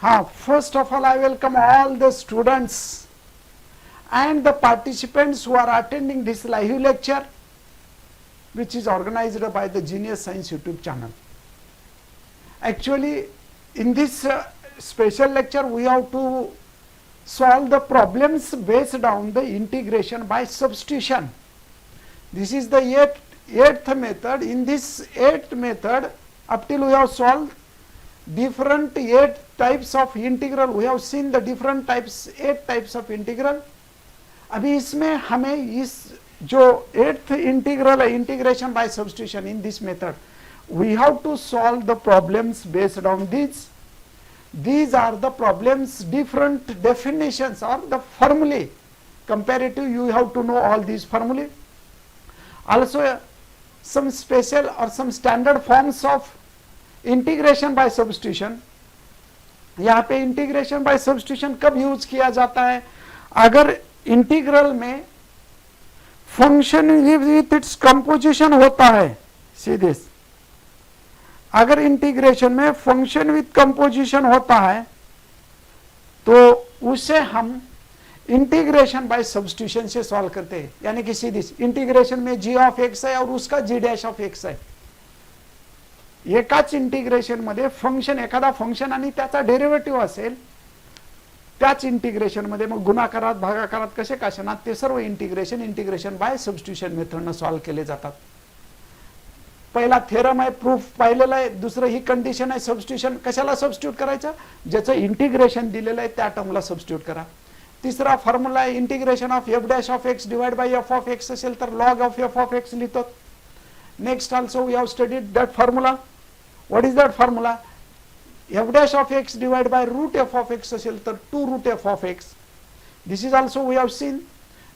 First of all, I welcome all the students and the participants who are attending this live lecture, which is organized by the Genius Science YouTube channel. Actually, in this special lecture, we have to solve the problems based on the integration by substitution. This is the eighth method. In this eighth method, up till we have solved different 8 types of integral. We have seen the different types, 8 types of integral. अभी इसमें हमें इस जो 8th integral है, integration by substitution, in this method we have to solve the problems based on these. These are the problems, different definitions or the formulae. Comparative, you have to know all these formulae. Also some special or some standard forms of integration by substitution. यहाँ पे integration by substitution कब use किया जाता है? अगर integral में function with its composition होता है. सी दिस, अगर इंटीग्रेशन में फंक्शन विथ कंपोजिशन होता है तो उसे हम इंटीग्रेशन बाय सब्स्टिट्यूशन से सॉल्व करते हैं. यानी कि सी दिस, इंटीग्रेशन में जी ऑफ एक्स है और उसका जी डैश ऑफ एक्स है. एकाच इंटिग्रेशन मध्ये फंक्शन, एखादा फंक्शन आणि त्याचा डेरिव्हेटिव्ह असेल, त्याच इंटिग्रेशन मध्ये मग गुणाकारात भागाकारात कसे कशाना ते सर्व इंटिग्रेशन बाय सबस्टिट्यूशन मेथडने सॉल्व केले जातात. पहिला थेरम आहे, प्रूफ पाहिलेला आहे. दुसरं ही कंडिशन आहे सबस्टिट्यूशन. कशाला सबस्टिट्यूट करायचं? ज्याचं इंटिग्रेशन दिलेलं आहे त्या टर्मला सबस्टिट्यूट करा. तिसरा फॉर्म्युला आहे integration of f dash of x divide by f of x असेल तर log of f of x लिहितो. Next also we have studied that formula. What is that formula? F dash of x divided by root f of x असेल तर 2 root f of x. This is also we have seen.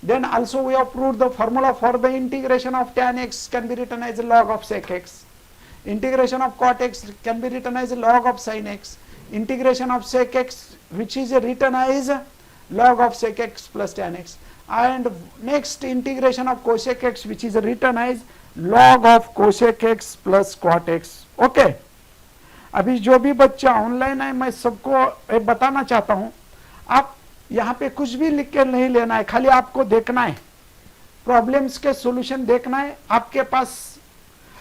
Then also we have proved the formula for the integration of tan x can be written as log of sec x. Integration of cot x can be written as log of sin x. Integration of sec x, which is written as log of sec x plus tan x. And next integration of cosec x, which is written as log of cosec x plus cot x. Okay. अभी जो भी बच्चा online है, मैं सबको बताना चाहता हूं, आप यहाँ पे कुछ भी लिख के नहीं लेना है, खाली आपको देखना है, प्रॉब्लम्स के सॉल्यूशन देखना है. आपके पास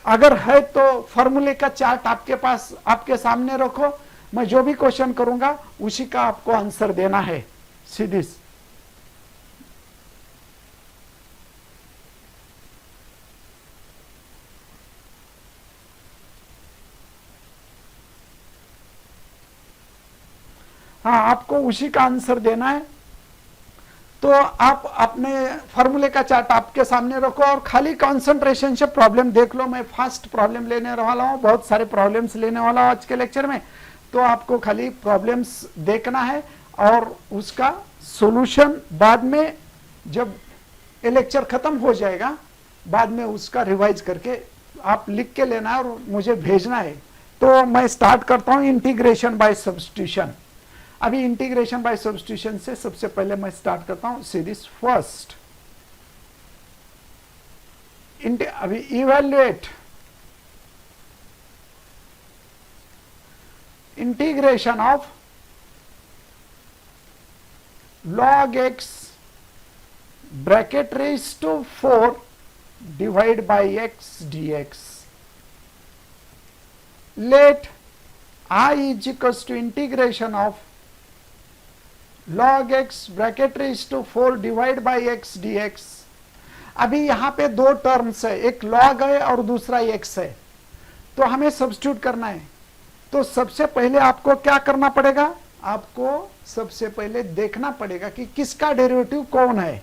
अगर है तो फॉर्मूले का चार्ट आपके पास आपके सामने रखो. मैं जो भी क्वेश्चन करूंगा उसी का आपको आंसर देना है. सीधी आपको उसी का आंसर देना है. तो आप अपने फॉर्मूले का चार्ट आपके सामने रखो और खाली कंसंट्रेशन से प्रॉब्लम देख लो. मैं फास्ट प्रॉब्लम लेने वाला हूं, बहुत सारे प्रॉब्लम्स लेने वाला हूं आज के लेक्चर में. तो आपको खाली प्रॉब्लम्स देखना है और उसका सॉल्यूशन बाद में जब ये लेक्चर खत्म हो जाएगा, बाद में उसका रिवाइज करके आप लिख के लेना है और मुझे भेजना है. तो मैं स्टार्ट करता हूं इंटीग्रेशन बाय सब्स्टिट्यूशन. अभी इंटीग्रेशन बाय सब्स्टिट्यूशन से सबसे पहले मैं स्टार्ट करता हूं सीरीज फर्स्ट. अभी evaluate integration of log x bracket raise to 4 divide by x dx. Let I is equals to integration of log x bracket raise to 4 divide by x dx. अभी यहां पे दो terms है, एक log है और दूसरा x है. तो हमें सब्स्टिट्यूट करना है. तो सबसे पहले आपको क्या करना पड़ेगा? आपको सबसे पहले देखना पड़ेगा कि किसका डेरिवेटिव कौन है.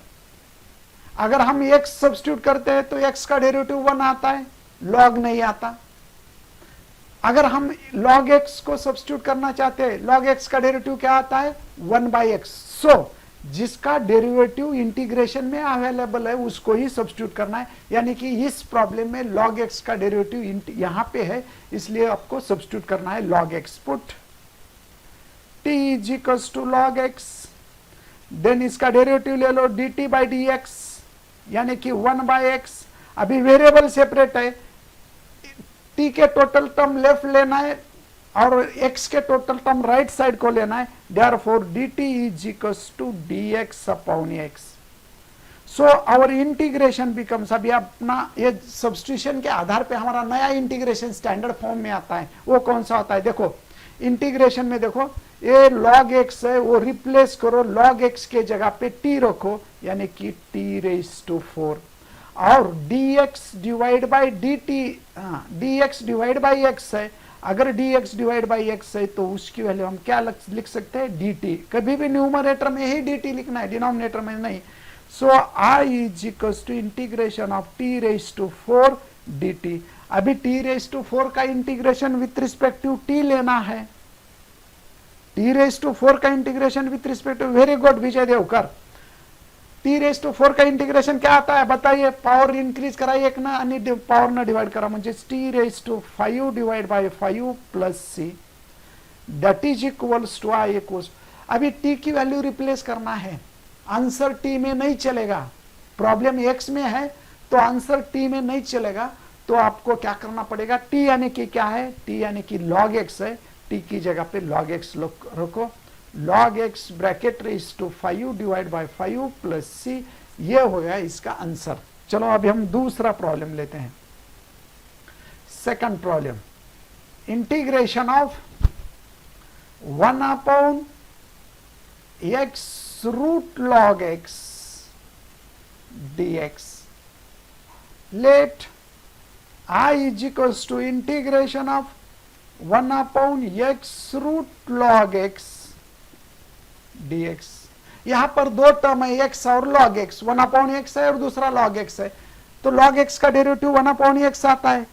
अगर हम x सब्स्टिट्यूट करते हैं तो x का डेरिवेटिव 1 आता है, log नहीं आता. अगर हम log x को सब्स्टिट्यूट करना चाहते हैं, log x का डेरिवेटिव क्या आता है? 1/x. सो जिसका डेरिवेटिव इंटीग्रेशन में अवेलेबल है उसको ही सब्स्टिट्यूट करना है. यानी कि इस प्रॉब्लम में log x का डेरिवेटिव यहां पे है, इसलिए आपको सब्स्टिट्यूट करना है log x. Put t is equals to log x, then इसका डेरिवेटिव ले लो dt बाई dx, यानी कि 1/x. अभी वेरिएबल सेपरेट है, t के टोटल टर्म लेफ्ट लेना है, और x के टोटल टर्म राइट साइड को लेना है, therefore dt is equals to dx upon x। So our integration becomes, अभी अपना ये सब्स्टिट्यूशन के आधार पे हमारा नया इंटीग्रेशन स्टैंडर्ड फॉर्म में आता है। वो कौन सा होता है, देखो इंटीग्रेशन में देखो ये log x है, वो रिप्लेस करो log x के जगह पे t रखो, यानी कि t रेज टू 4, और dx divide by dt, dx divide by x है, अगर dx डिवाइड बाई x है तो उसकी वैल्यू हम क्या लिख सकते हैं, dt। कभी भी न्यूमरेटर में ही dt लिखना है, डिनोमिनेटर में नहीं। So I is equals to integration of t raise to 4 dt। अभी t रेज टू 4 का integration with respect to t लेना है, t रेज टू 4 का integration with respect to, very good Vijay Devkar. t raise to 4 का integration क्या आता है बताइए, पावर इंक्रीज कराइए एक ना, आणि पावर ना डिवाइड करा, म्हणजे t raise to 5 divide by 5 plus c that is equals to I equals. अभी t की वैल्यू रिप्लेस करना है, आंसर t में नहीं चलेगा, प्रॉब्लम x में है तो आंसर t में नहीं चलेगा, तो आपको क्या करना पड़ेगा, t यानी कि क्या है, t यानी कि log x है, t की जगह पे log x रखो, log x bracket raise to 5 divide by 5 plus c, ये हो गया इसका आंसर। चलो अभी हम दूसरा प्रॉब्लम लेते हैं, second problem, integration of 1 upon x root log x dx। Let I is equals to integration of 1 upon x root log x dx। यहां पर दो टर्म है, x और log x, 1 अपॉन x है और दूसरा log x है, तो log x का डेरिवेटिव 1 अपॉन x आता है,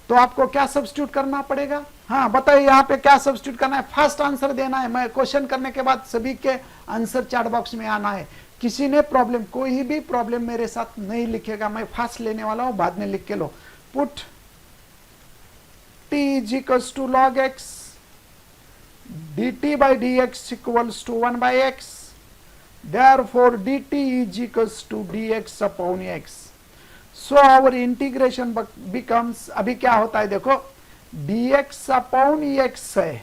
तो आपको क्या सब्स्टिट्यूट करना पड़ेगा, हाँ बताइए यहाँ पे क्या सब्स्टिट्यूट करना है, फर्स्ट आंसर देना है। मैं क्वेश्चन करने के बाद सभी के आंसर चैट बॉक्स में आना है। किसी ने प्रॉब्लम, कोई भी प्रॉब्लम मेरे साथ नहीं लिखेगा, मैं फर्स्ट लेने वाला हूं, बाद में लिख के लो। Put t is equals to log x dt by dx equals to 1 by x, therefore dt is equals to dx upon x। so our integration becomes, अभी क्या होता है देखो, dx upon x है,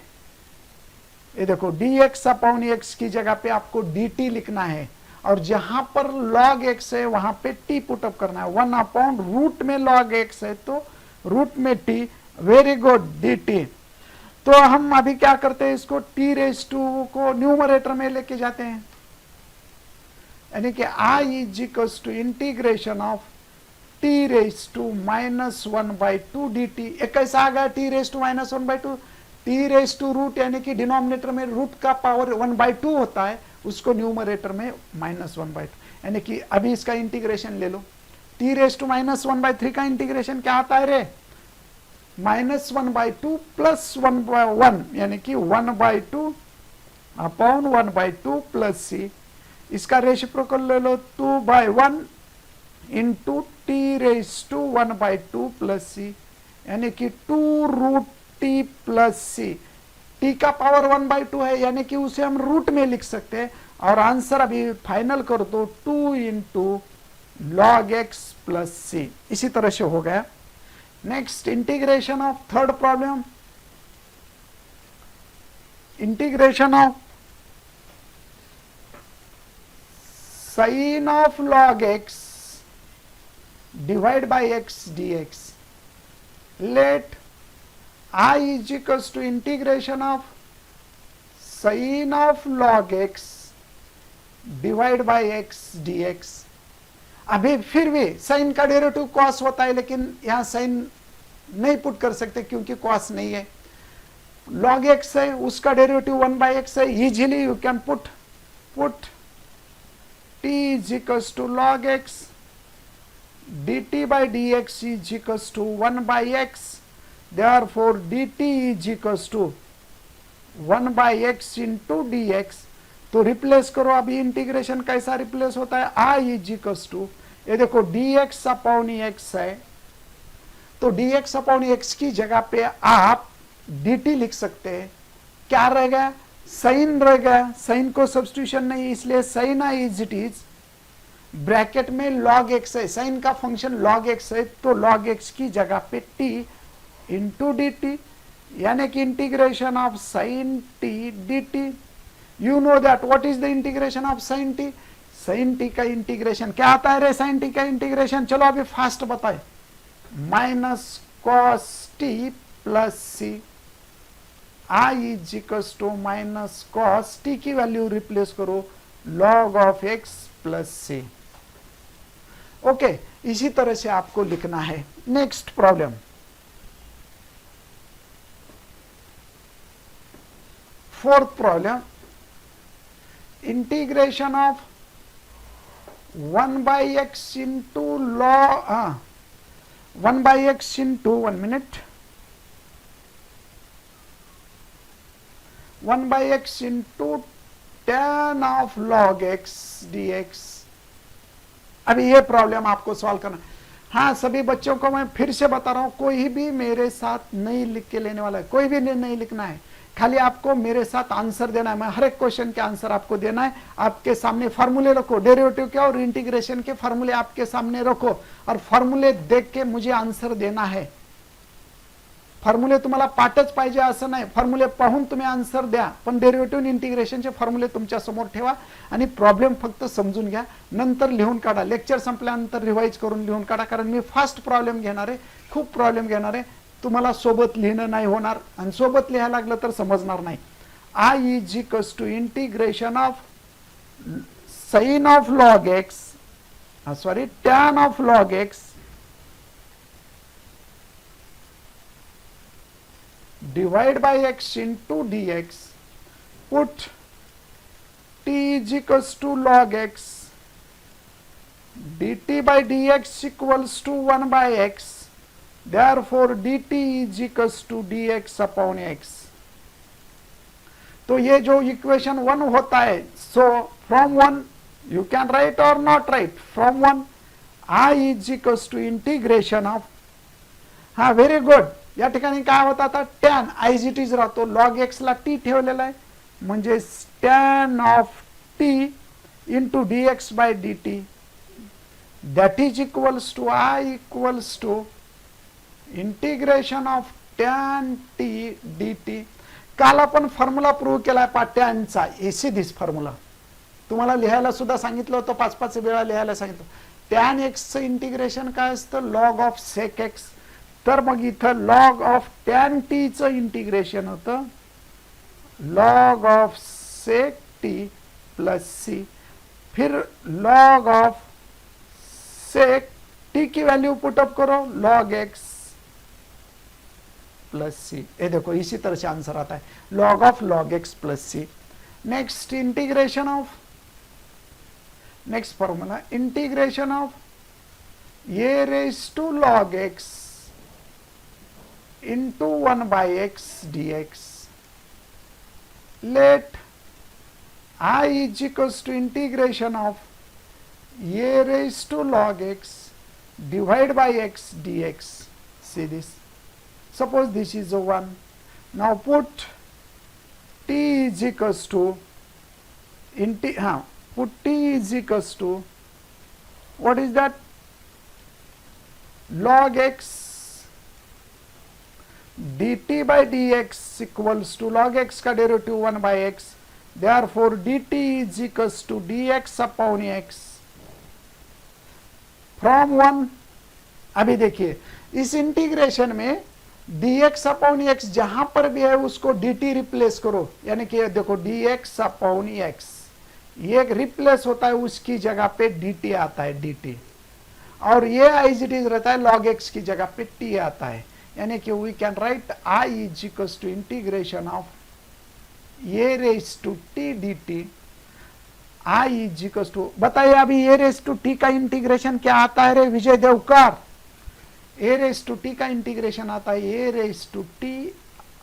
ये देखो dx upon x की जगह पे आपको dt लिखना है, और जहां पर log x है वहां पे t पुटअप करना है, 1 अपॉन रूट में log x है तो रूट में t, वेरी गुड dt। तो हम अभी क्या करते हैं, इसको t रेज टू को न्यूमरेटर में लेके जाते हैं, यानी कि I is equals to integration of t raise to -1 by 2 dt। एक कैसा आ गया t raise to -1 by 2, t raise to root यानी कि डिनोमिनेटर में रूट का पावर 1 बाई 2 होता है, उसको न्यूमरेटर में -1 बाई 2, यानी कि अभी इसका इंटीग्रेशन ले लो, t रेज टू -1 बाई 3 का इंटीग्रेशन क्या आता है रे, -1 बाई 2 प्लस 1 बाई 1, यानी कि 1 by 2 upon 1 by 2 plus c, इसका रेसिप्रोकल ले लो 2 by 1 into t raise to 1 by 2 plus c, यानी कि 2 root t plus c, t का पावर 1 बाई 2 है, यानी कि उसे हम रूट में लिख सकते हैं, और आंसर अभी फाइनल कर दो 2 into log x plus c। इसी तरह से हो गया। Next integration of third problem, integration of sin of log x divide by x dx। let I is equals to integration of sin of log x divide by x dx। अभी फिर भी sign का derivative cos होता है, लेकिन यहां sign नहीं put कर सकते क्योंकि कॉस नहीं है, log x है, उसका डेरिवेटिव 1 बाई x है, easily you can put t is equals to log x dt by dx is equals to 1 by x, therefore dt is equals to 1 by x into dx। तो replace करो, अभी integration कैसा replace होता है, I is equals to, ये देखो dx upon x है, तो dx अपॉन x की जगह पे आप dt लिख सकते हैं, क्या रहेगा, साइन रहेगा, साइन को सब्स्टिट्यूशन नहीं, इसलिए sine I is it is, bracket में log x है, साइन का फंक्शन log x है, तो log x की जगह पे t इंटू dt, यानी कि integration of sine t d t. You know that what is the integration of sine t. Sine t का इंटीग्रेशन क्या आता है रे? साइन टी का इंटीग्रेशन चलो अभी फास्ट बताए. Minus cos t plus c. I is equals to minus cos t की वैल्यू रिप्लेस करो log of x plus c. Okay, इसी तरह से आपको लिखना है. Next problem. Fourth problem. Integration of 1 by x into log 1 by x into 1 minute 1 by x into tan of log x dx. अभी ये प्रॉब्लम आपको सॉल्व करना. हाँ, सभी बच्चों को मैं फिर से बता रहा हूं, कोई भी मेरे साथ नहीं लिख के लेने वाला है, कोई भी नहीं लिखना है, खाली आपको मेरे साथ आंसर देना है. मैं हर एक क्वेश्चन के आंसर आपको देना है. आपके सामने फार्मूले रखो, डेरिवेटिव के और इंटीग्रेशन के फार्मूले आपके सामने रखो और फार्मूले देख के मुझे आंसर देना है. फॉर्म्युले तुम्हाला पाठच पाहिजे असं नाही, फॉर्म्युले पाहून तुम्ही आन्सर द्या, पण डेरिव्हेटिव्ह इंटिग्रेशनचे फॉर्म्युले तुमच्या समोर ठेवा आणि प्रॉब्लेम फक्त समजून घ्या, नंतर लिहून काढा. लेक्चर संपल्यानंतर रिवाइज करून लिहून काढा, कारण मी फास्ट प्रॉब्लेम घेणार आहे, खूप प्रॉब्लेम घेणार आहे. तुम्हाला सोबत लिहिणं नाही होणार आणि सोबत लिहायला लागलं तर समजणार नाही. I is equals to integration of sine of log x sorry tan of log x divide by x into dx. Put t is equals to log x dt by dx equals to 1 by x. Therefore dt is equals to dx upon x. तो ये जो equation 1 होता है, so from 1 you can write or not write. From 1 I is equals to integration of, हाँ very good. या ठिकाणी काय होता आता टॅन आयज इट इज राहतो, लॉग एक्स ला टी ठेवलेला आहे, म्हणजे tan of t into d x by d t that is equals to I equals to integration of tan t d t. काल आपण फॉर्म्युला प्रूव्ह केलाय पा टॅनचा, AC this formula तुम्हाला लिहायला सुद्धा सांगितलं होतं, 5-5 वेळा लिहायला सांगितलं. टॅन एक्सचं इंटिग्रेशन काय असतं? Log of sec x. तर मग इथं लॉग ऑफ टॅन टी चं इंटिग्रेशन होतं log of sec t plus c, फिर लॉग ऑफ सेक टी की वैल्यू पुटअप करो लॉग एक्स प्लस सी. ये देखो इसी तरह से आंसर आता है log of log x plus c. Next integration of, next formula integration of a raise to log x into 1 by x dx. Let I is equals to integration of a raised to log x divided by x dx. See this. Suppose this is a 1. Now put t is equals to put t is equals to, what is that? Log x dt by dx equals to log x का derivative 1 by x. Therefore dt is equals to dx upon x. From 1, अभी देखिए इस integration में dx upon x जहां पर भी है उसको dt रिप्लेस करो, यानी कि देखो dx अपॉन x ये रिप्लेस होता है, उसकी जगह पे dt आता है dt, और ये एज इट इज रहता है लॉग x की जगह पे t आता है, यानी कि we can write I is equals to integration of a raise to t d t. I is equals to, बताइए अभी ए रेज टू टी का इंटीग्रेशन क्या आता है रे Vijay Deokar? A raise to t का इंटीग्रेशन आता है a raise to t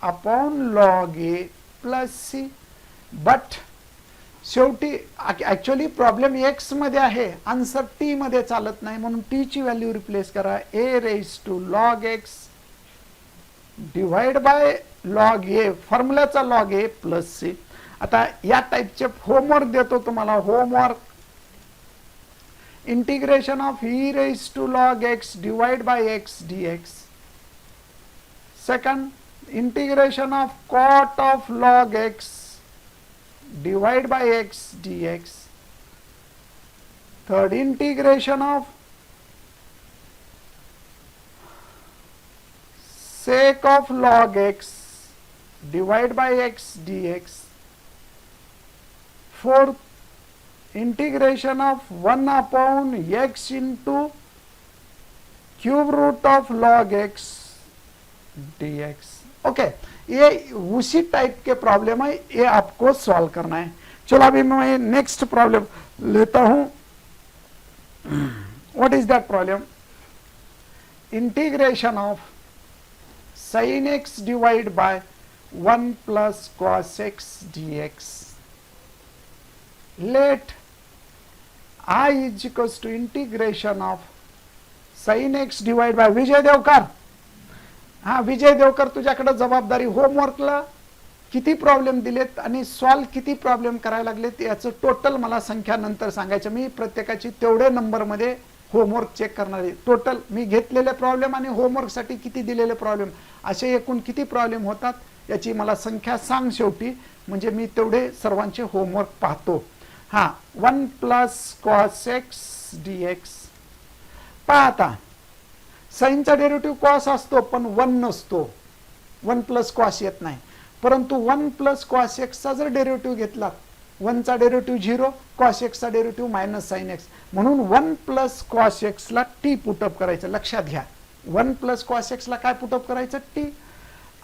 upon log a plus c. But शेवटी ऍक्च्युअली प्रॉब्लेम एक्स मध्ये आहे, आन्सर टी मध्ये चालत नाही, म्हणून टी ची व्हॅल्यू रिप्लेस करा a raise to log x divide by log a, फॉर्म्युलाचा लॉग ए प्लस सी. आता या टाइपचे होमवर्क देतो तुम्हाला, homework integration of e raise to log x divide by x dx. Second integration of cot of log x divide by x dx. Third, integration of sec of log x divide by x dx. Fourth, integration of 1 upon x into cube root of log x dx. Okay, ये उसी type के problem है, ये आपको solve करना है. चलो अभी मैं नेक्स्ट प्रॉब्लम लेता हूं. What is that problem? Integration of sin x divide by 1 plus cos x dx. Let I is equals to integration of sin x divide by, Vijay Deokar, हा विजय देवकर, तुझ्याकडे जबाबदारी. होमवर्कला किती प्रॉब्लेम दिलेत आणि सॉल्व किती प्रॉब्लेम करायला लागलेत याचं टोटल मला संख्या नंतर सांगायचं. मी प्रत्येकाची तेवढे नंबर मध्ये होमवर्क चेक करणार आहे. टोटल मी घेतलेले प्रॉब्लेम आणि होमवर्क साठी किती दिलेले प्रॉब्लेम, असे एकूण किती प्रॉब्लेम होतात याची मला संख्या सांग शेवटी, म्हणजे मी तेवढे सर्वांचे होमवर्क पाहतो. हा 1 प्लस cos x dx. पहा आता, साइनचा डेरिव्हेटिव्ह कॉस असतो पण 1 नसतो, 1 प्लस कॉस येत नाही. परंतु 1 प्लस कॉस एक्स चा जर डेरिव्हेटिव्ह घेतला, 1 चा डेरिव्हेटिव्ह 0, कॉस एक्स चा डेरिव्हेटिव्ह मायनस साइन एक्स, म्हणून 1 प्लस कॉस एक्स ला टी पुटअप करायचं. लक्षात घ्या, 1 प्लस कॉस एक्स ला काय पुटअप करायचं? T.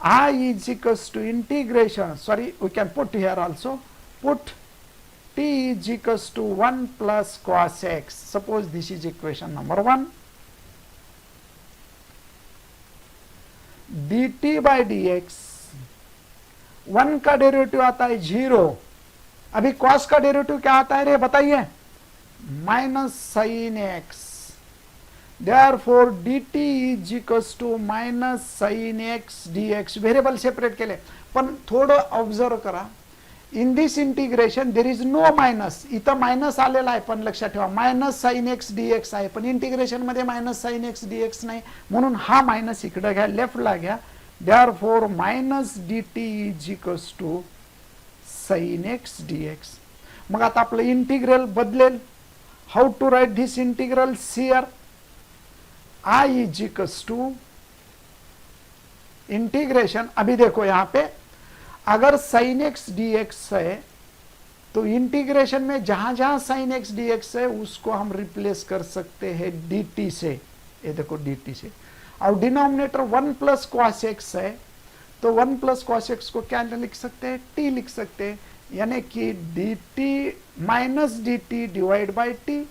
I is equals to integration, sorry we can put here also, put t is equals to 1 plus cos x. Suppose this is equation number 1. dt by dx, 1 का derivative आता है 0. अभी cos का derivative क्या आता है रे, बताइए? Minus sine x. Therefore dt is equals to minus sine x dx. Variable separate केले, पण थोडं ऑब्झर्व करा. In this integration there is no minus. इथं मायनस आलेला आहे, पण लक्षात ठेवा मायनस साइन एक्स डीएक्स आहे, पण इंटिग्रेशन मध्ये मायनस साइन एक्स डीएक्स नाही, म्हणून हा मायनस इकडे घ्या, लेफ्टला घ्या. Therefore minus dt is equals to sine x dx. मग आता आपलं इंटिग्रल बदलेल. How to write this integral here? I is equals to integration. अभी देखो यहाँ पे, अगर साइन एक्स dx है तो इंटीग्रेशन में जहां जहां साइन एक्स dx है उसको हम रिप्लेस कर सकते हैं dt से. ये देखो dt से. और डिनोमिनेटर 1 प्लस कॉस एक्स है, तो 1 प्लस कॉस एक्स को क्या लिख सकते हैं? t लिख सकते हैं. यानी कि dt minus dt divide by t.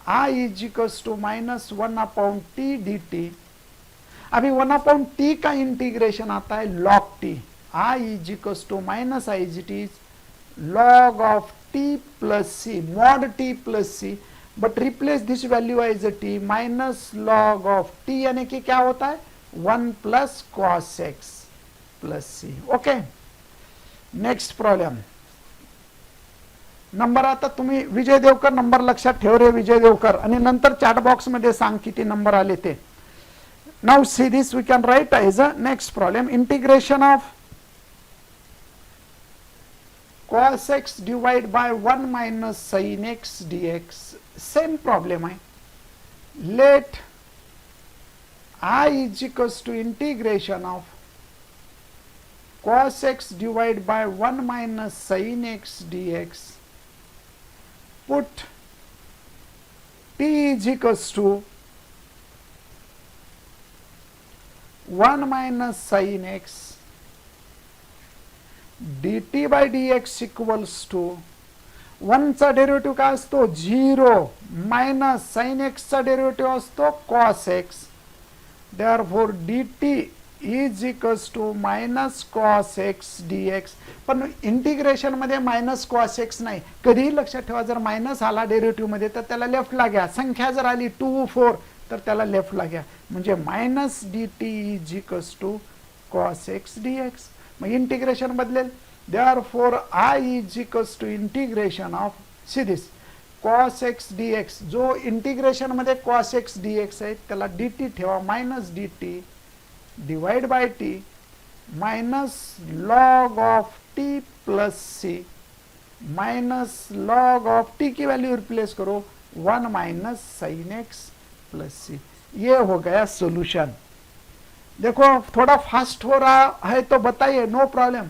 I is equals to minus 1 upon t dt. अभी 1 अपॉन टी का इंटीग्रेशन आता है log t. I is equals to minus I as it is log of t plus c, mod t plus c, but replace this value as a t minus log of t, यानी कि क्या होता है? 1 plus cos x plus c. Okay, next problem. Number आता तुम्ही विजय Devkar number लक्षात ठेव रे विजय देवकर, आणि नंतर चॅट बॉक्स मध्ये सांग किती नंबर आले ते. Now see this we can write as a next problem. Integration of cos x divide by 1 minus sin x dx. Same problem है. Let I is equals to integration of cos x divide by 1 minus sin x dx. Put t is equals to 1 minus sin x dt by dx equals to 1 चा derivative काय असतो? 0 minus sine x चा derivative असतो cos x. Therefore dt is equals to minus cos x dx. पण integration मध्ये minus cos x नाही. कधीही लक्षात ठेवा, जर मायनस आला डेरिव्हेटिव्ह मध्ये तर त्याला लेफ्टला घ्या. संख्या जर आली 2 4 तर त्याला लेफ्टला घ्या, म्हणजे minus dt is equals to cos x dx. मग इंटिग्रेशन बदलेल. Therefore I is equals to integration of, see this, cos x dx. जो इंटिग्रेशन मध्ये cos x dx आहे त्याला dt ठेवा, minus dt divide by t. Minus log of t plus c, minus log of t की value replace करो 1 minus sine x plus c. ये हो गया सॉल्यूशन। देखो थोड़ा फास्ट हो रहा है तो बताइए, नो प्रॉब्लम,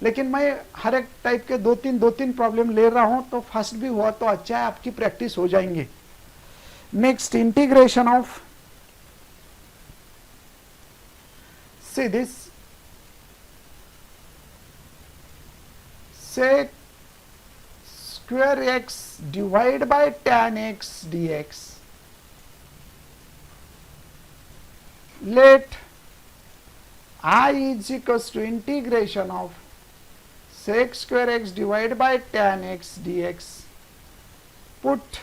लेकिन मैं हर एक टाइप के दो तीन प्रॉब्लम ले रहा हूं, तो फास्ट भी हुआ तो अच्छा है, आपकी प्रैक्टिस हो जाएंगे। Next integration of, see this, sec square x divide by tan x dx. Let I is equals to integration of sec square x divided by tan x dx. Put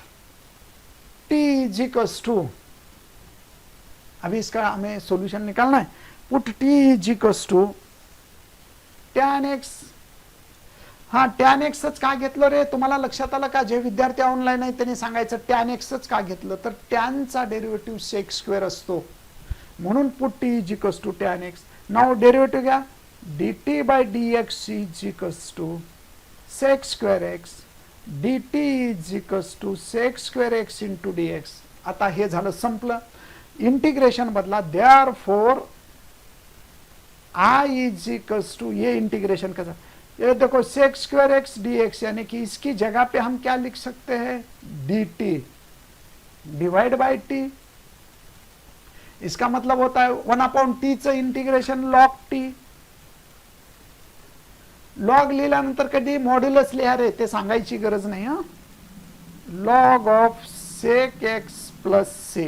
t is equals to, अभी इसका हमें solution निकालना है। Put t is equals to tan x, हा tan एक्सच का घेतलं रे, तुम्हाला लक्षात आलं का? जे विद्यार्थी ऑनलाईन आहे त्यांनी सांगायचं टॅन एक्सच का घेतलं, तर टॅनचा डेरिव्हेटिव्ह सेक स्क्वेअर असतो, म्हणून put t is equals to tan x. Now derivative घ्या, d t by d x is equals to sec square x, d t is equals to sec square x into d x. आता हे झालं, संपलं. Integration बदला, therefore I is equals to, ये integration कैसा, ये देखो sec square x d x, यानी कि इसकी जगह पे हम क्या लिख सकते हैं, d t divide by t. इसका मतलब होता है 1/t चं इंटिग्रेशन लॉग टी. लॉग लिहिल्यानंतर कधी मॉड्युलस लिहा रे, ते सांगायची गरज नाही. हा, log of sec x plus c.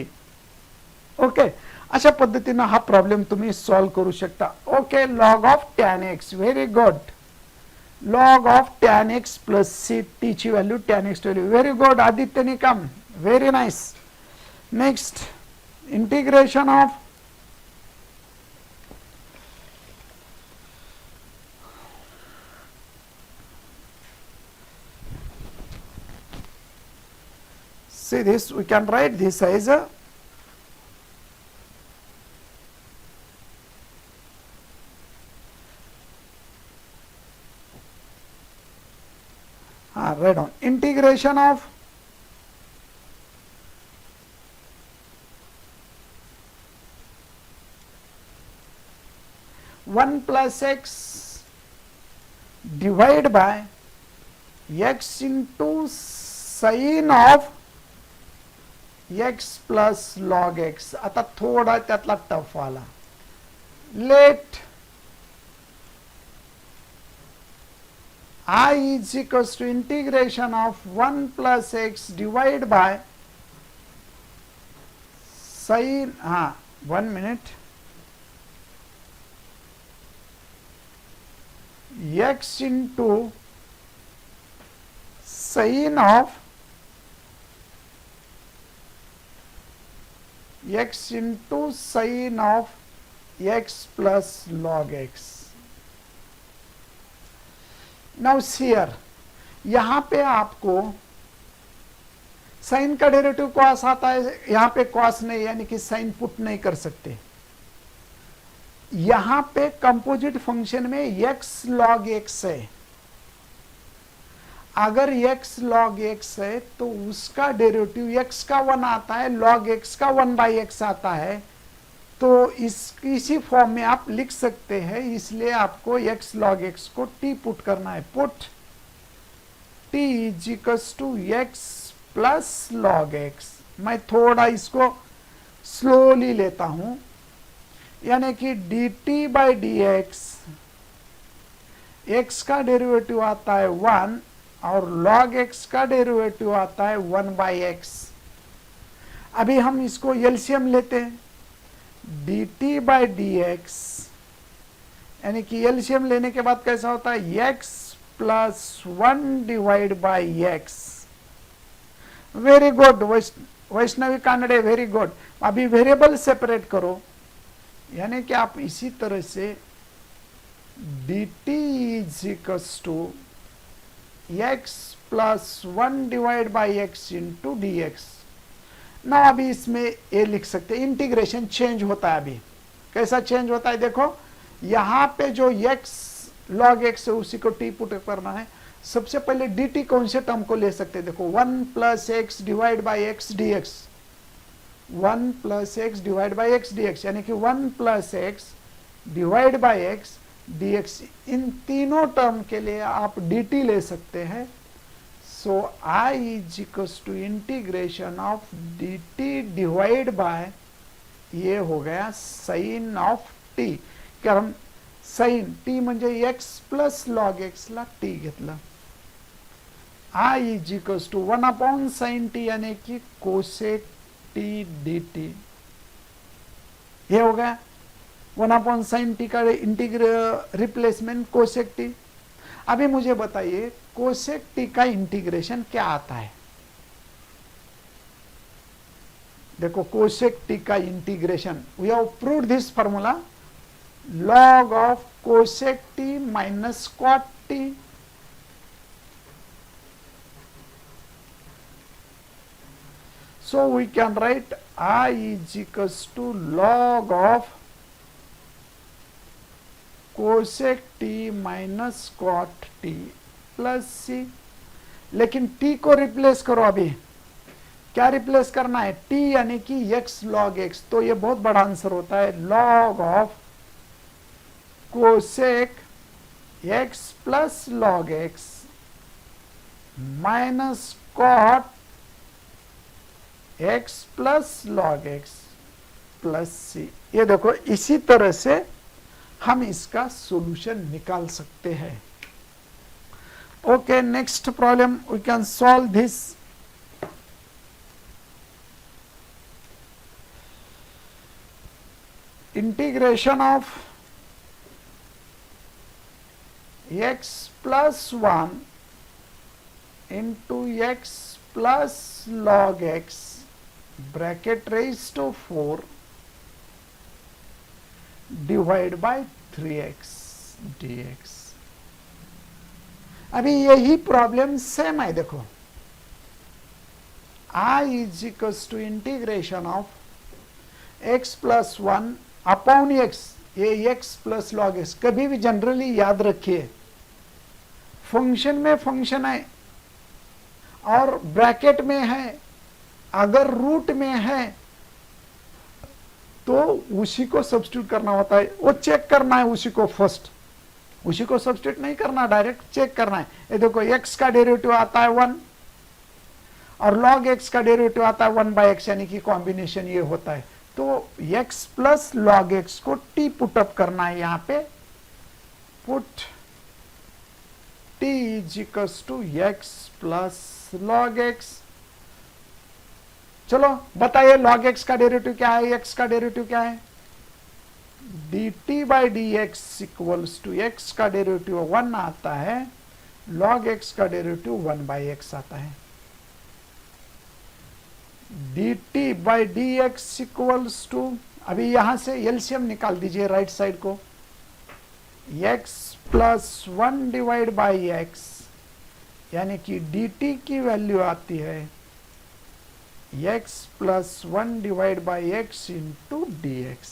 Okay, अशा पद्धतीने हा प्रॉब्लेम तुम्ही सॉल्व करू शकता. Okay, log of tan x, very good. Log of tan x plus c, t ची value tan x value, very good Aditya Nikam, very nice. Next integration of see this, we can write this as a write down integration of one plus x divide by x into sin of x plus log x. आता थोड़ा त्यातला tough आला. Let I is equals to integration of 1 plus x divided by sin, 1 minute, x into sin of x into sin of x plus log x. Now here, यहां पे आपको sign का derivative cos आता है, यहां पे cos नहीं, यानी कि साइन पुट नहीं कर सकते. यहां पे कंपोजिट फंक्शन में x log x है. अगर x log x है तो उसका डेरिवेटिव x का 1 आता है, log x का 1/x आता है, तो इसी फॉर्म में आप लिख सकते हैं. इसलिए आपको x log x को t पुट करना है. Put t is equals to x plus log x. मैं थोड़ा इसको स्लोली लेता हूं, यानी कि dt बाई डी एक्स का डेरिवेटिव आता है 1 और log x का डेरिवेटिव आता है 1/x. अभी हम इसको एलसीएम लेते हैं, dt बाई डी एक्स, यानी कि एलसीएम लेने के बाद कैसा होता है, x plus 1 divide by x. Very good Vaishnavi Kanade, very good. अभी वेरिएबल सेपरेट करो, यानी कि आप इसी तरह से dt is equals to x plus 1 divide by x into d x. ना अभी इसमें ए लिख सकते हैं. इंटीग्रेशन चेंज होता है. अभी कैसा चेंज होता है देखो, यहां पे जो x log x है उसी को t पुट करना है। सबसे पहले dt कौन से टर्म को ले सकते हैं, देखो 1 plus x divide by x d x, 1 plus x divide by x d x, यानी कि 1 plus x divide by x d x. इन तीनों टर्म के लिए आप dt ले सकते हैं। So I is equals to integration of dt divide by, ये हो गया साइन ऑफ t, कारण साइन t म्हणजे x प्लस लॉग x ला t घेतला। I is equals to 1 upon sine t यानी कि कोसेक t dt, ये हो गया 1 अपॉन साइन t का रिप्लेसमेंट कोसेक t। अभी मुझे बताइए कोसेक t का इंटीग्रेशन क्या आता है। देखो कोसेक t का integration, we have proved this formula, log of cosec t minus cot t। So we can write I is equals to log of cosec t minus cot t plus c। लेकिन t को replace करो, अभी क्या replace करना है, t यानी कि x log x, तो ये बहुत बड़ा आंसर होता है log of cosec x plus log x minus cot x plus log x plus c। ये देखो इसी तरह से हम इसका सॉल्यूशन निकाल सकते हैं। Okay, next problem we can solve this. Integration of x plus 1 into x plus log x bracket raised to 4 divide by 3x dx। अभी यही प्रॉब्लम सेम है, देखो I is equals to integration of x plus 1 upon x, ये x plus log x, कभी भी generally याद रखिए function में फंक्शन है और ब्रैकेट में है, अगर रूट में है तो उसी को सब्स्टिट्यूट करना होता है, वो चेक करना है उसी को, फर्स्ट उसी को सब्स्टिट्यूट नहीं करना, डायरेक्ट चेक करना है। ये देखो x का डेरिवेटिव आता है 1 और log x का डेरिवेटिव आता है 1 बाई एक्स, यानी कि कॉम्बिनेशन ये होता है। तो x प्लस लॉग x को t पुटअप करना है, यहाँ पे put t is equals to x plus log x। चलो बताइए log x का डेरिवेटिव क्या है, x का डेरिवेटिव क्या है, dt by d x equals to x का डेरिवेटिव 1 आता है, log x का डेरिवेटिव 1 बाई एक्स आता है। dt by d x equals to, अभी यहां से एलसीएम निकाल दीजिए राइट साइड को, x plus 1 divide by x, यानी कि dt की वैल्यू आती है x plus 1 divide by x into d x.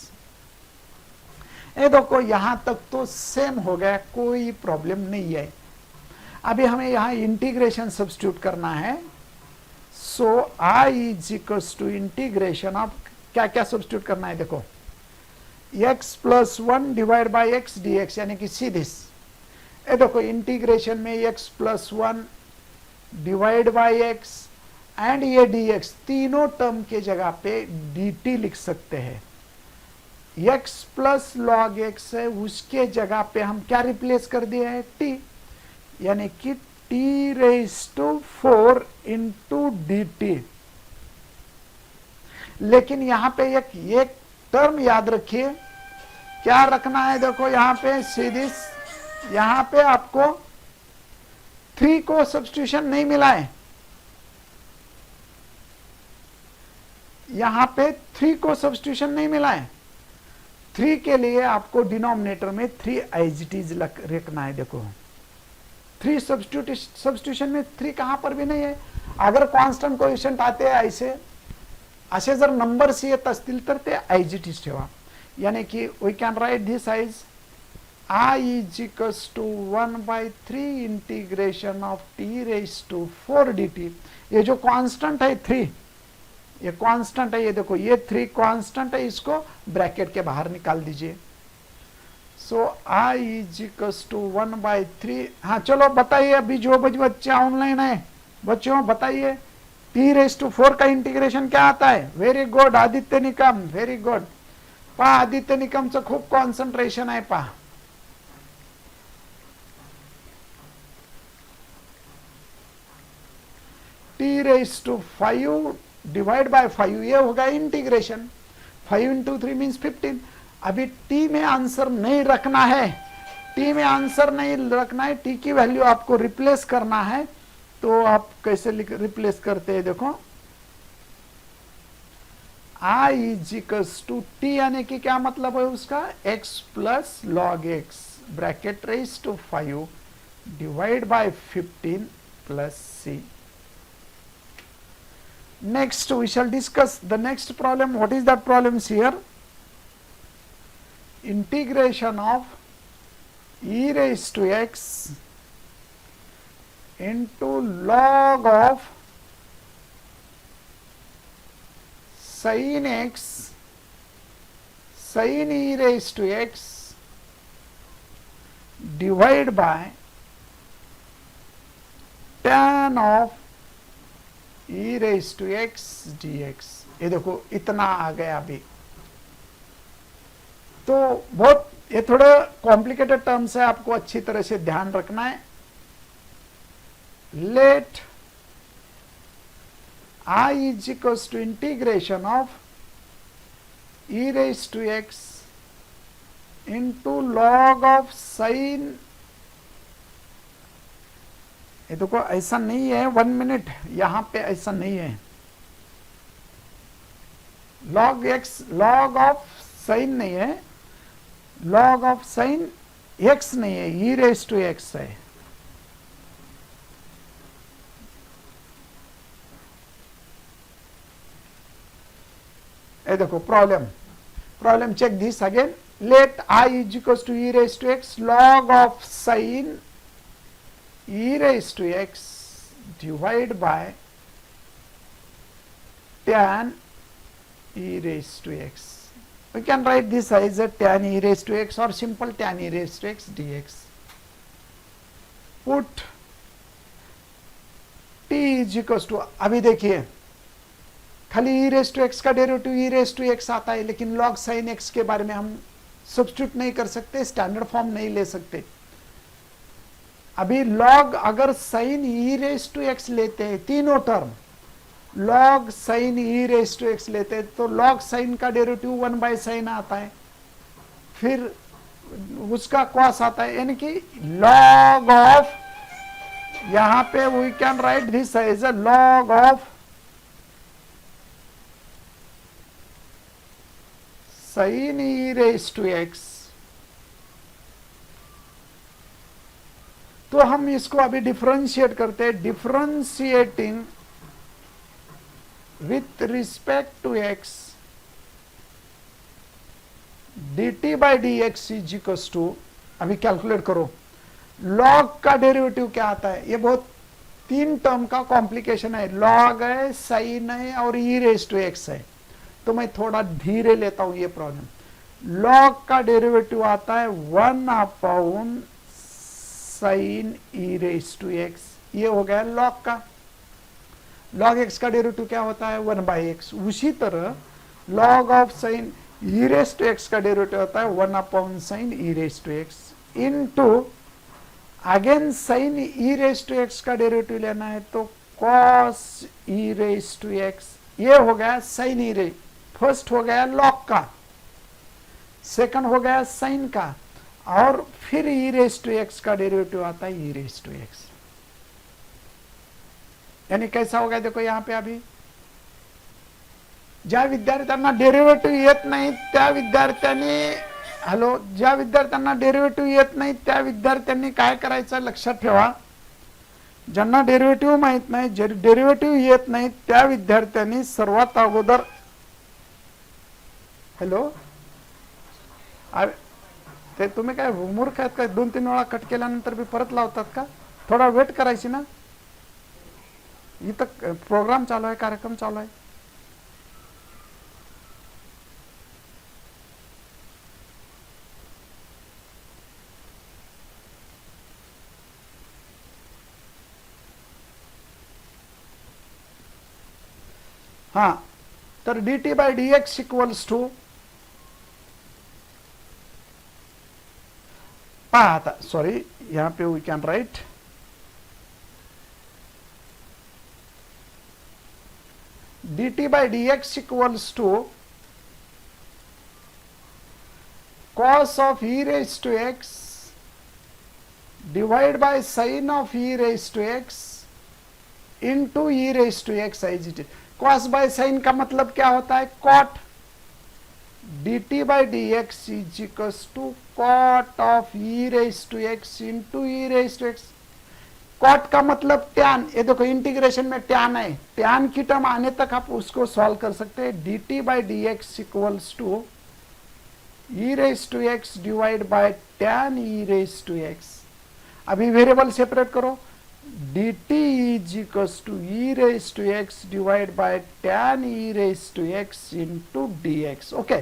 ये देखो यहां तक तो सेम हो गया, कोई प्रॉब्लम नहीं है। अभी हमें यहां इंटीग्रेशन सब्स्टिट्यूट करना है। So I is equals to integration of, क्या क्या सब्स्टिट्यूट करना है, देखो x plus 1 divide by x d x, यानी कि सीधे ये देखो इंटीग्रेशन में x plus 1 divide by x and ये dx, तीनों टर्म के जगह पे dt लिख सकते हैं। x प्लस लॉग x है, उसके जगह पे हम क्या रिप्लेस कर दिया है, t, यानी कि t raise to 4 into dt। लेकिन यहां पे एक टर्म याद रखिए, क्या रखना है, देखो यहां पे सीधे, यहां पे आपको 3 को सब्स्टिट्यूशन नहीं मिला है, यहां पे 3 को सब्स्टिट्यूशन नहीं मिला है। 3 के लिए आपको डिनोमिनेटर में 3 एज इट इज रखना है। देखो 3 सब्स्टिट्यूशन में 3 कहां पर भी नहीं है। अगर कॉन्स्टंट कोएफिशिएंट आते हैं असे जर नंबर्स येत असतील तर ते एज इट इज ठेवा, यानी कि we can write this as I is equals to 1/3 integration of t raise to 4 dt। ये जो कांस्टेंट है 3, ये कांस्टेंट है, ये देखो ये 3 कांस्टेंट है, इसको ब्रैकेट के बाहर निकाल दीजिए। सो I इज इक्वल्स टू 1/3। हाँ चलो बताइए, अभी जो बच्चे ऑनलाइन है बच्चों बताइए, टी रेज टू 4 का इंटीग्रेशन क्या आता है? Very good Aditya Nikam, very good. पहा आदित्य निकमचं खूप कॉन्सन्ट्रेशन आहे पहा। T raise to 5 divide by 5, ये होगा इंटीग्रेशन। 5 into 3 means 15। अभी टी में आंसर नहीं रखना है, टी में आंसर नहीं रखना है, टी की वैल्यू आपको रिप्लेस करना है। तो आप कैसे रिप्लेस करते हैं देखो, I is equals to t यानी कि क्या मतलब है उसका, x plus log x bracket raise to 5 divide by 15 plus c। Next we shall discuss the next problem. What is that problem here? Integration of e raised to x into log of sin x sin e raised to x divided by tan of e raised to x dx। ये देखो इतना आ गया अभी। तो बहुत ये थोड़ा complicated terms है, आपको अच्छी तरह से ध्यान रखना है। Let I is equals to integration of e raised to x into log of sin। ये देखो ऐसा नहीं है, 1 मिनट, यहां पे ऐसा नहीं है। Log x log of sign नहीं है, लॉग ऑफ साइन एक्स नहीं है, ई रेज टू एक्स है। ये देखो problem check this again. Let I is equal to e raise to x log of sine e raised to x divided by tan e raised to x। We can write this as a tan e raised to x or simple tan e raised to x dx। Put t is equals to, अभी देखिए खाली e raised to x का derivative e raised to x आता है, लेकिन log sin x के बारे में हम सब्स्टिट्यूट नहीं कर सकते, स्टैंडर्ड फॉर्म नहीं ले सकते। अभी log अगर sin e raise to x लेते हैं, तीनों term log sin e raise to x लेते हैं, तो log sin का डेरिवेटिव 1/sin आता है, फिर उसका cos आता है, यानी कि log ऑफ, यहां पे we can write this as a log of sin e raise to x. तो हम इसको अभी डिफरेंशिएट करते हैं। Differentiating with respect to x dt by d x is equals to, अभी कैलकुलेट करो लॉग का डेरिवेटिव क्या आता है। ये बहुत 3 टर्म का कॉम्प्लिकेशन है, लॉग है, साइन है और ई रेज टू एक्स है। तो मैं थोड़ा धीरे लेता हूं ये प्रॉब्लम। लॉग का डेरिवेटिव आता है 1/sin e raise to x, ये हो गया लॉग का। लॉग एक्स का डेरिवेटिव क्या होता है 1/x। उसी तरह log of sine e raise to x का डेरिवेटिव होता है 1/sin e raise to x into again sine e raise to x का डेरिवेटिव लेना है तो cos e raise to x. ये हो गया साइन e रेज, फर्स्ट हो गया लॉग का, सेकंड हो गया साइन का, और फिर e रेज टू एक्स का डेरिवेटिव आता है e रेज टू एक्स। यानी कैसा होगा देखो यहां पे, अभी ज्या विद्यार्थ्यांना डेरिवेटिव्ह येत नाही त्या विद्यार्थ्यांनी, हॅलो, ज्या विद्यार्थ्यांना डेरिवेटिव्ह येत नाही त्या विद्यार्थ्यांनी काय करायचं लक्षात ठेवा। ज्यांना डेरिवेटिव्ह माहित नाही, डेरिवेटिव्ह येत नाही त्या विद्यार्थ्यांनी सर्वात अगोदर, हॅलो, ते तुम्ही काय मूर्ख आहेत काय? 2-3 वेळा कट केल्यानंतर बी परत लावतात का? थोडा वेट करायची ना. इथं प्रोग्राम चालू आहे, कार्यक्रम चालू आहे. हा, तर dt by dx equals to, पहा आता, सॉरी, यहाँ पे we can write dt by dx equals to cos of e raised to x divided by sin of e raised to x into e raised to x as it is. cos by sin का मतलब क्या होता है? cot. dt by dx is equals to cot of e raised to x into e raised to x. Cot का मतलब tan. ये देखो integration में टैन है, टैन की टर्म आने तक आप उसको सॉल्व कर सकते हैं. dt by dx equals to e raised to x divide by tan e raised to x. अभी वेरिएबल सेपरेट करो. dt is equals to e raised to x divide by tan e raised to x into dx. Okay,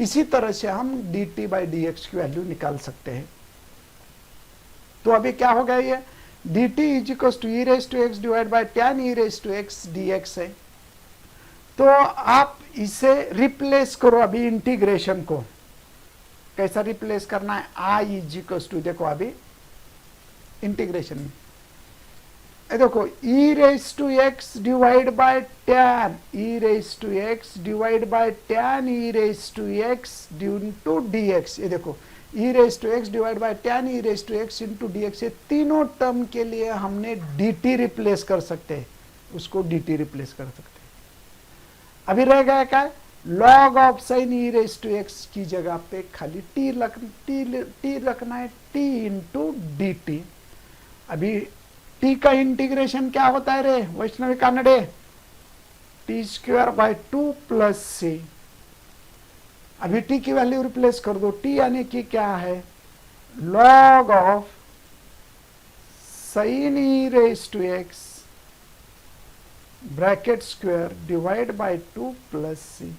इसी तरह से हम dt by dx की value निकाल सकते हैं. तो अभी क्या हो गया? ये dt is equals to e raised to x divide by tan e raised to x dx है. तो आप इसे रिप्लेस करो अभी इंटीग्रेशन को. कैसा रिप्लेस करना है? i is equals to, देखो अभी इंटीग्रेशन में देखो e raised to x divide by tan e raised to x divide by tan e raised to x into dx. ये देखो e raised to x divide by tan e raised to x into dx. ये तीनों term के लिए हमने dt replace कर सकते हैं, उसको dt रिप्लेस कर सकते हैं. अभी रह गया क्या? log of sin e raised to x की जगह पे खाली t रखना है, t into dt. अभी t का इंटीग्रेशन क्या होता है रे Vaishnavi Kanade? t square by 2 plus c. अभी t की वैल्यू रिप्लेस कर दो. t यानी कि क्या है? log of sin e raised to x bracket square divide by 2 plus c.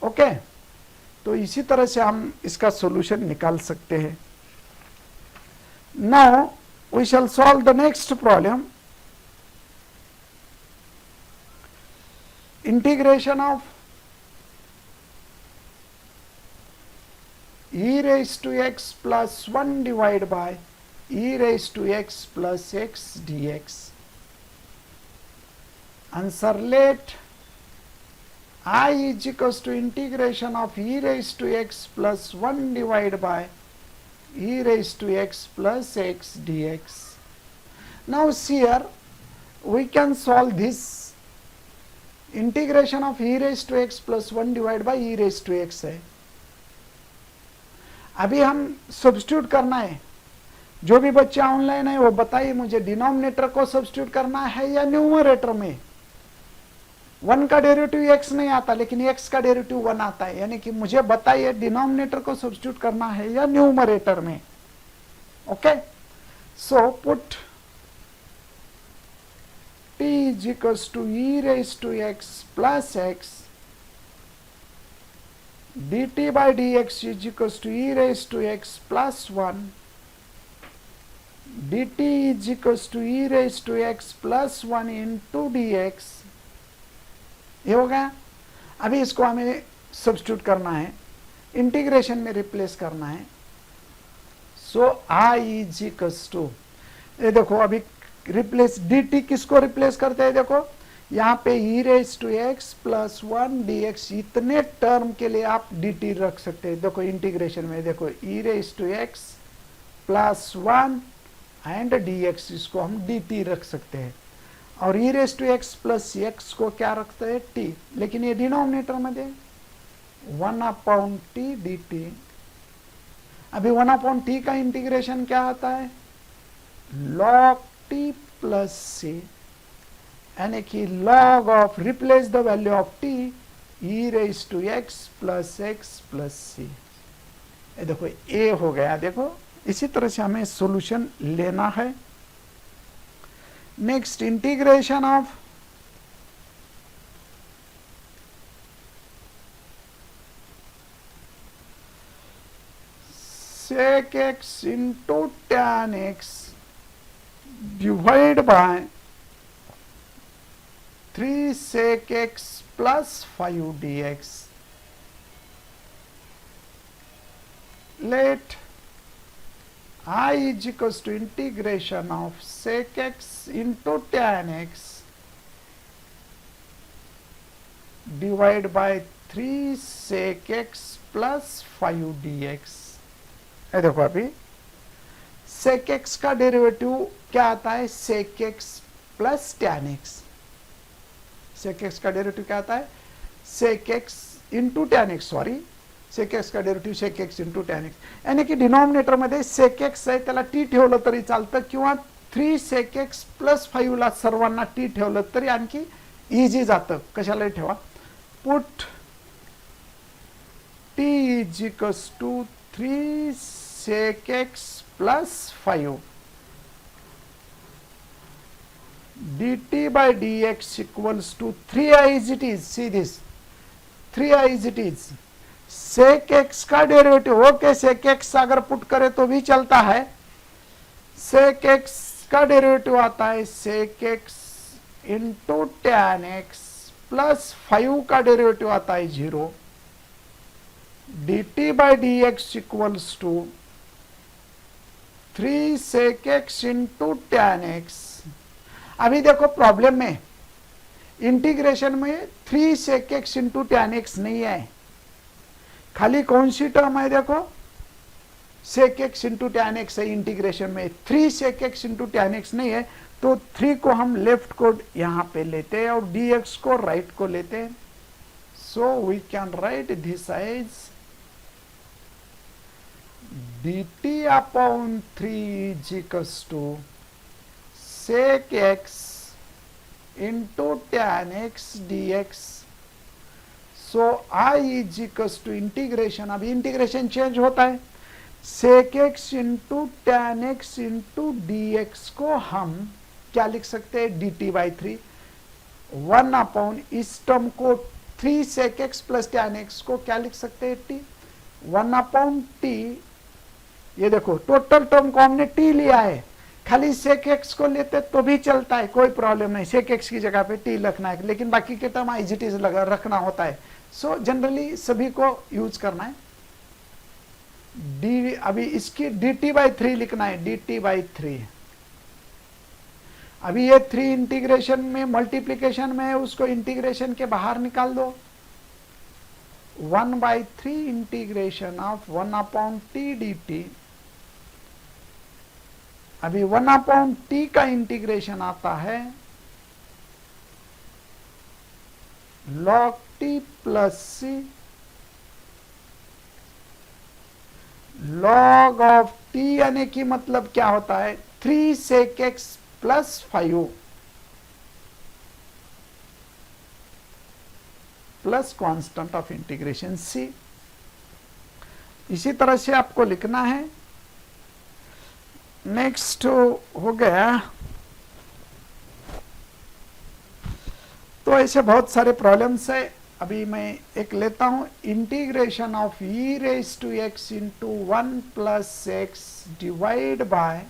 Okay, तो इसी तरह से हम इसका सॉल्यूशन निकाल सकते हैं. Now we shall solve the next problem. Integration of e raised to x plus 1 divided by e raised to x plus x dx. Answer let I is equals to integration of e raised to x plus 1 divided by e raised to x plus x dx. Now here we can solve this. Integration of e raised to x plus 1 divided by e raised to x है. अभी हम substitute करना है. जो भी बच्चे online है वो बताइए मुझे, डिनोमिनेटर को सब्स्टिट्यूट करना है या न्यूमरेटर में? 1 का डेरिवेटिव x नहीं आता लेकिन x का डेरिवेटिव 1 आता है, यानी कि मुझे बताइए डिनोमिनेटर को सब्स्टिट्यूट करना है या न्यूमरेटर में. Okay, so put t is equals to e raised to x plus x dt by dx is equals to e raised to x plus 1 dt is equals to e raised to x plus 1 into dx. ये हो गया. अभी इसको हमें substitute करना है, integration में replace करना है. So i is equals to, ये देखो अभी रिप्लेस dt किसको रिप्लेस करते हैं? देखो यहाँ पे e raised to x plus 1 dx, इतने टर्म के लिए आप dt रख सकते हैं. देखो इंटीग्रेशन में देखो e raised to x plus 1 and dx, इसको हम dt रख सकते हैं. और e raised to x plus x को क्या रखते हैं? t. लेकिन ये डिनोमिनेटर में दे 1/t dt. अभी 1/t का इंटीग्रेशन क्या आता है? log t plus c, यानी कि log of, replace the value of t, e raised to x plus c. ये देखो ए हो गया। देखो इसी तरह से हमें सॉल्यूशन लेना है। Next integration of sec x into tan x divide by 3 sec x plus 5 dx. Let I is equals to integration of sec x into tan x divide by 3 sec x plus 5 dx. ये देखो अभी sec x का derivative क्या आता है, sec x plus tan x. sec x का derivative क्या आता है, sec x into tan x. Sorry, sec x का derivative sec x into tan x. यानी की डिनॉमिनेटर मध्ये sec x आहे त्याला t ठेवलं तरी चालतं, किंवा 3 sec x प्लस 5 ला सर्वांना t ठेवलं तरी आणखी इझी जातं. कशाला ठेवा, put t is equals to 3 sec x plus 5 dt by dx equals to 3i as it is. See this, 3i as it is. sec x का डेरिवेटिव, ओके sec x अगर put करे तो भी चलता है. sec x का derivative आता है sec x into tan x plus 5 का डेरिवेटिव आता है 0. dt by dx equals to 3 sec x into tan x. अभी देखो प्रॉब्लम में इंटीग्रेशन में 3 sec x into tan x नहीं है, खाली कौन सी टर्म है, देखो sec x into tan x है इंटीग्रेशन में. 3 sec x into tan x नहीं है, तो 3 को हम लेफ्ट को यहां पे लेते हैं और dx को राइट को लेते हैं. So we can write this as dt upon 3 is equals to sec x into tan x dx. So I is equals to integration, अभी इंटीग्रेशन चेंज होता है, sec x into tan x into dx को हम क्या लिख सकते हैं, dt by 3. 1 upon इस टर्म को 3 sec x plus tan x को क्या लिख सकते हैं, t. 1 upon t. ये देखो टोटल टर्म को हमने t लिया है, खाली sec x को लेते तो भी चलता है, कोई प्रॉब्लम नहीं. sec x की जगह पे t रखना है, लेकिन बाकी के टर्म एज इट इज रखना होता है. सो जनरली सभी को यूज करना है. d अभी इसकी dt by 3 लिखना है, dt by 3. अभी ये 3 इंटीग्रेशन में मल्टीप्लीकेशन में है, उसको इंटीग्रेशन के बाहर निकाल दो. 1 by 3 integration of 1 upon t dt. अभी 1 अपॉन t का इंटीग्रेशन आता है log t plus c log of t, यानी कि मतलब क्या होता है, 3 sec x plus 5 plus constant of integration c. इसी तरह से आपको लिखना है. नेक्स्ट हो गया, तो ऐसे बहुत सारे प्रॉब्लम्स है. अभी मैं एक लेता हूं, integration of e raise to x into 1 plus x divide by.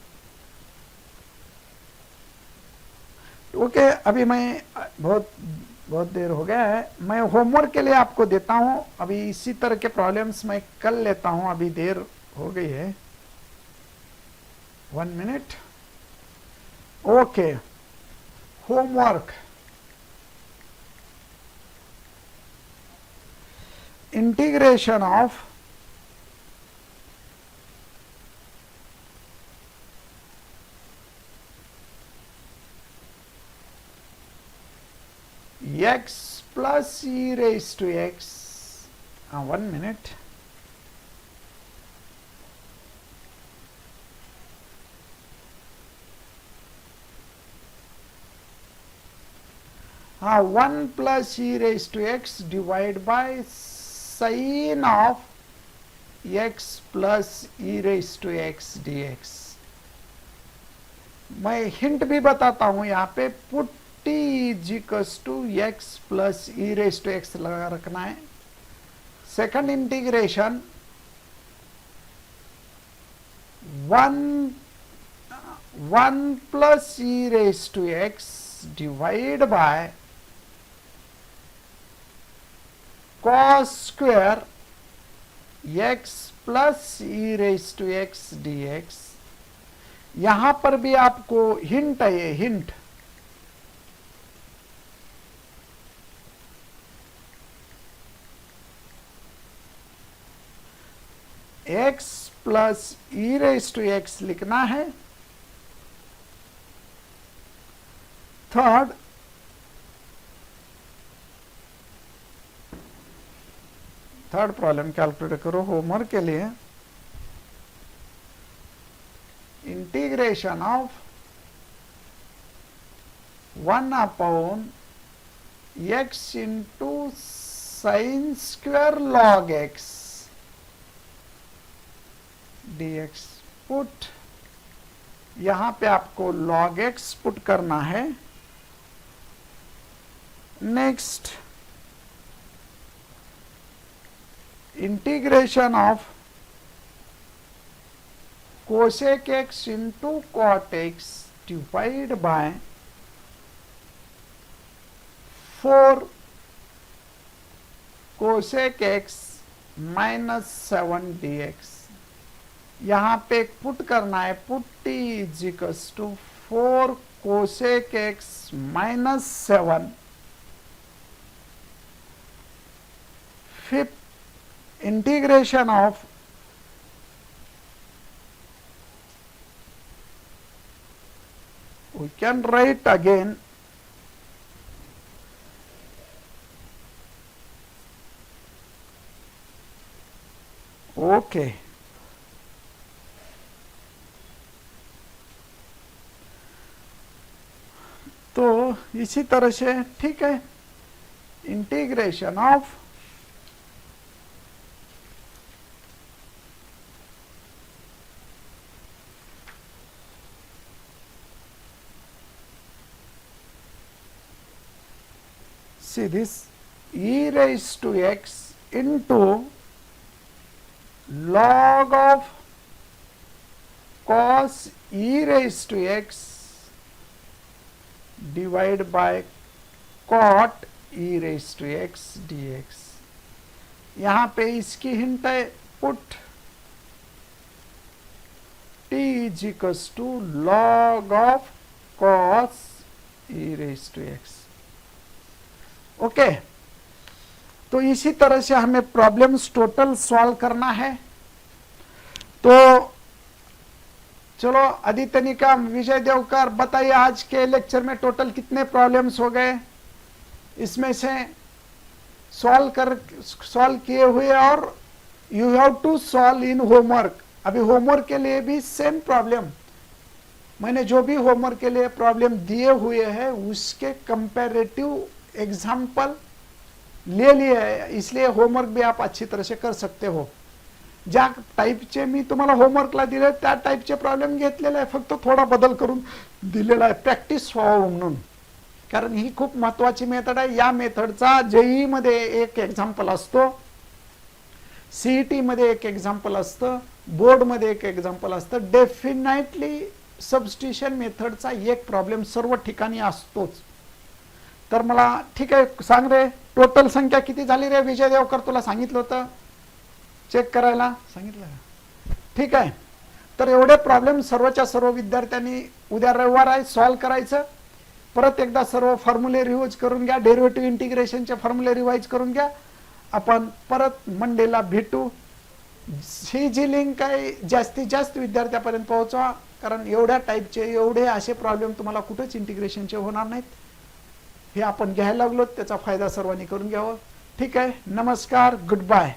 Okay, अभी मैं बहुत देर हो गया है, मैं होमवर्क के लिए आपको देता हूं. अभी इसी तरह के प्रॉब्लम्स मैं कल लेता हूं, अभी देर हो गई है. 1 minute. Okay, homework. Integration of x plus e raised to x. 1 minute. हाँ, 1 plus e raised to x divide by sine of x plus e raise to x d x. मैं हिंट भी बताता हूं यहां पे, put t is equals to x plus e raise to x लगा रखना है। Second integration 1 plus e raise to x divide by cos square x plus e raise to x d x. यहां पर भी आपको हिंट है, ये hint x plus e raise to x लिखना है। थर्ड प्रॉब्लम कैलकुलेट करो होमवर्क के लिए। Integration of 1 upon x into sine square log x dx put, यहां पे आपको log x पुट करना है। Next integration of cosec x into cot x divide by 4 cosec x minus 7 dx। यहां पे पुट करना है, put t is equals to 4 cosec x minus 7। Fifth integration of we can write again okay, तो इसी तरह से ठीक है। Integration of see this e raised to x into log of cos e raised to x divided by cot e raised to x dx। यहां पे इसकी hint है, put t is equals to log of cos e raised to x। Okay तो इसी तरह से हमें problems total solve करना है। तो चलो आदित्यनिका, विजय देवकर, बताइए आज के लेक्चर में टोटल कितने प्रॉब्लम्स हो गए, इसमें से सॉल्व किए हुए, और you have to solve in homework. अभी होमवर्क के लिए भी सेम प्रॉब्लम, मैंने जो भी होमवर्क के लिए प्रॉब्लम दिए हुए हैं उसके कंपैरेटिव एग्जाम्पल ले लिए आहे, इसलिए होमवर्क भी आप अच्छी तरह से कर सकते हो। ज्या टाईपचे मी तुम्हाला होमवर्कला दिले त्या टाईपचे प्रॉब्लेम घेतलेले आहे, फक्त थोडा बदल करून दिलेला आहे प्रॅक्टिस व्हावं म्हणून, कारण ही खूप महत्त्वाची मेथड आहे। या मेथडचा जेईई मध्ये एक एग्जाम्पल असतो, सीईटी मध्ये एक एग्जाम्पल असतं, बोर्ड मध्ये एक एग्जाम्पल असतं। डेफिनेटली सबस्टिट्यूशन मेथडचा एक प्रॉब्लेम सर्व ठिकाणी असतोच। तर मला ठीक आहे, सांग रे टोटल संख्या किती झाली रे विजय देवकर, तुला सांगितलं होतं चेक करायला, सांगितलं का? ठीक आहे, तर एवढे प्रॉब्लेम सर्वच्या सर्व विद्यार्थ्यांनी उद्या रविवार आहे सॉल्व करायचं। परत एकदा सर्व फॉर्म्युले रिवाइज करून घ्या, डेरिव्हेटिव्ह इंटिग्रेशनचे फॉर्म्युले रिवाइज करून घ्या। आपण परत मंडेला भेटू। ही जी लिंक आहे जास्तीत जास्त विद्यार्थ्यापर्यंत पोहोचवा, कारण एवढ्या टाईपचे एवढे असे प्रॉब्लेम तुम्हाला कुठेच इंटिग्रेशनचे होणार नाहीत। हे आपण घ्यायला लागलो, त्याचा फायदा सर्वांनी करून घ्यावा। ठीक आहे, नमस्कार, गुड बाय।